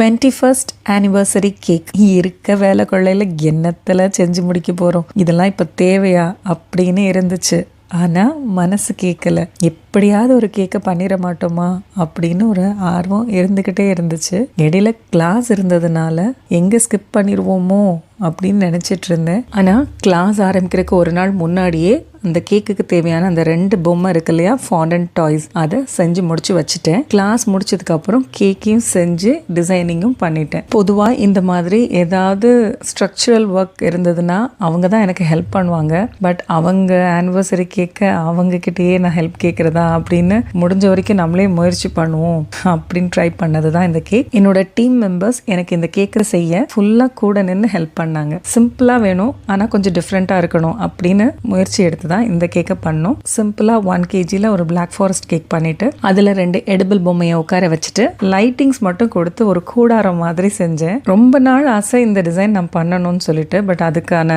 21st anniversary cake இருக்க வேலை கொள்ளையில் என்னத்தில் செஞ்சு முடிக்க போகிறோம், இதெல்லாம் இப்போ தேவையா அப்படின்னு இருந்துச்சு. ஆனால் மனசு கேட்கல. எப்படியாவது ஒரு கேக்கை பண்ணிட மாட்டோமா அப்படின்னு ஒரு ஆர்வம் இருந்துக்கிட்டே இருந்துச்சு. இடையில கிளாஸ் இருந்ததுனால எங்கே ஸ்கிப் பண்ணிடுவோமோ அப்படின்னு நினச்சிட்டு இருந்தேன். ஆனால் கிளாஸ் ஆரம்பிக்கிறதுக்கு ஒரு நாள் முன்னாடியே அந்த கேக்குக்கு தேவையான அந்த 2 பொம்மை இருக்கு இல்லையா, ஃபாண்டன்ட் டாய்ஸ், அதை செஞ்சு முடிச்சு வச்சுட்டேன். கிளாஸ் முடிச்சதுக்கப்புறம் கேக்கையும் செஞ்சு டிசைனிங்கும் பண்ணிட்டேன். பொதுவாக இந்த மாதிரி ஏதாவது ஸ்ட்ரக்சரல் ஒர்க் இருந்ததுன்னா அவங்க தான் எனக்கு ஹெல்ப் பண்ணுவாங்க. பட் அவங்க ஆனிவர்சரி கேட்க அவங்கக்கிட்டேயே நான் ஹெல்ப் கேட்குறதா அப்படின்னு முடிஞ்ச வரைக்கும் நம்மளே முயற்சி பண்ணுவோம் அப்படின்னு ட்ரை பண்ணது தான் இந்த கேக். என்னோட டீம் மெம்பர்ஸ் எனக்கு இந்த கேக்கை செய்ய ஃபுல்லாக கூட நின்று ஹெல்ப் பண்ணாங்க. சிம்பிளாக வேணும் ஆனால் கொஞ்சம் டிஃப்ரெண்ட்டாக இருக்கணும் அப்படின்னு முயற்சி எடுத்து தான் இந்த கேக்கை பண்ணோம். சிம்பிளாக 1 kg ஒரு பிளாக் ஃபாரஸ்ட் கேக் பண்ணிட்டு அதில் 2 எடிபிள் பொம்மையை உட்கார வச்சுட்டு லைட்டிங்ஸ் மட்டும் கொடுத்து ஒரு கூடாரம் மாதிரி செஞ்சேன். ரொம்ப நாள் ஆசை இந்த டிசைன் நான் பண்ணணும்னு சொல்லிட்டு, பட் அதுக்கான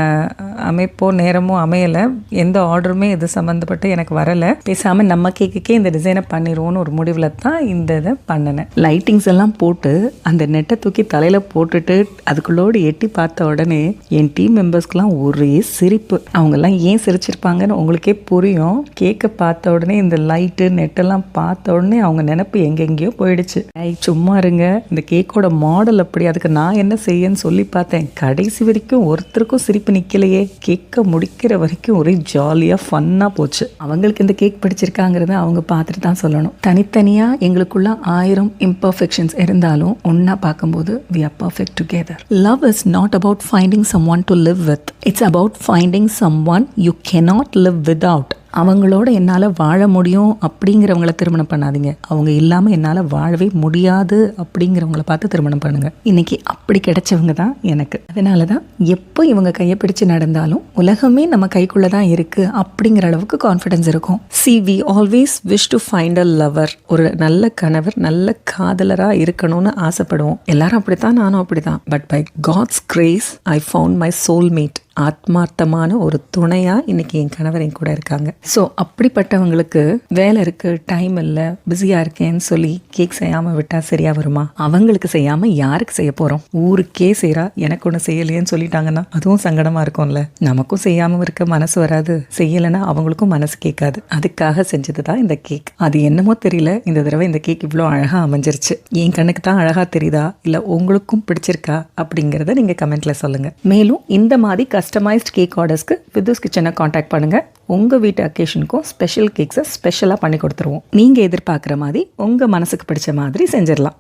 அமைப்போ நேரமோ அமையலை. எந்த ஆர்டருமே இது சம்மந்தப்பட்டு எனக்கு வரலை. பேசாமல் நம்ம கேக்குக்கே இந்த டிசைனை பண்ணிடுவோன்னு ஒரு முடிவில் தான் இந்த இதை பண்ணினேன். லைட்டிங்ஸ் எல்லாம் போட்டு அந்த நெட்டை தூக்கி தலையில் போட்டுட்டு அதுக்குள்ளோடு எட்டி பார்த்த உடனே என் டீம் மெம்பர்ஸ்க்கெலாம் ஒரே சிரிப்பு. அவங்கெல்லாம் ஏன் சிரிச்சிருப்பாங்க உங்களுக்கே புரியும். கேக்கை பார்த்த உடனே இந்த லைட்டு நெட்டெல்லாம் பார்த்த உடனே அவங்க நினைப்பு எங்கெங்கேயோ போயிடுச்சு. சும்மா இருங்க, இந்த கேக்கோட மாடல் அப்படி, அதுக்கு நான் என்ன செய்யன்னு சொல்லி பார்த்தேன். கடைசி வரைக்கும் ஒருத்தருக்கும் சிரிப்பு நிற்கலையே. கேக்கை முடிக்கிற வரைக்கும் ஒரே ஜாலியாக ஃபன்னாக போச்சு. அவங்களுக்கு இந்த கேக் பிடிச்சிருக்காங்கிறத அவங்க பார்த்துட்டு தான் சொல்லணும். தனித்தனியாக எங்களுக்குள்ள 1000 imperfections இருந்தாலும் ஒன்றா பார்க்கும்போது we are perfect together. Love is not about finding someone to live with. It's about finding someone you cannot live without. அவங்களோட என்னால் வாழ முடியும் அப்படிங்கிறவங்கள திருமணம் பண்ணாதீங்க. அவங்க இல்லாமல் என்னால் வாழவே முடியாது அப்படிங்கிறவங்கள பார்த்து திருமணம் பண்ணுங்க. இன்னைக்கு அப்படி கிடைச்சவங்க தான் எனக்கு. அதனால தான் எப்போ இவங்க கையை பிடிச்சு நடந்தாலும் உலகமே நம்ம கைக்குள்ளே தான் இருக்குது அப்படிங்கிற அளவுக்கு கான்ஃபிடென்ஸ் இருக்கும். we always wish to find a lover. ஒரு நல்ல கணவர், நல்ல காதலராக இருக்கணும்னு ஆசைப்படுவோம். எல்லாரும் அப்படித்தான், நானும் அப்படிதான். But by God's grace I found my soulmate. ஆத்மார்த்தமான ஒரு துணையா இன்னைக்கு என் கணவர் என் கூட இருக்காங்க. ஸோ அப்படிப்பட்டவங்களுக்கு வேலை இருக்கு, டைம் இல்லை, பிஸியா இருக்கேன்னு சொல்லி கேக் செய்யாம விட்டா சரியா வருமா? அவங்களுக்கு செய்யாம யாருக்கு செய்ய போறோம்? ஊருக்கே செய்யறா, எனக்கு ஒன்று செய்யலையேன்னு சொல்லிட்டாங்கன்னா அதுவும் சங்கடமா இருக்கும்ல. நமக்கும் செய்யாம இருக்க மனசு வராது, செய்யலைன்னா அவங்களுக்கும் மனசு கேட்காது. அதுக்காக செஞ்சதுதான் இந்த கேக். அது என்னமோ தெரியல, இந்த தடவை இந்த கேக் இவ்வளோ அழகா அமைஞ்சிருச்சு. என் கண்ணுக்கு தான் அழகா தெரியுதா இல்லை உங்களுக்கும் பிடிச்சிருக்கா அப்படிங்கிறத நீங்க கமெண்ட்ல சொல்லுங்க. மேலும் இந்த மாதிரி கஸ்டமைஸ்ட் கேக் ஆர்டர்ஸ்க்கு விதுஸ் கிச்சனை காண்டாக்ட் பண்ணுங்கள். உங்கள் வீட்டு அக்கேஷனுக்கும் ஸ்பெஷல் கேக்ஸை ஸ்பெஷலாக பண்ணி கொடுத்துருவோம். நீங்கள் எதிர்பார்க்குற மாதிரி உங்கள் மனசுக்கு பிடிச்ச மாதிரி செஞ்சிடலாம்.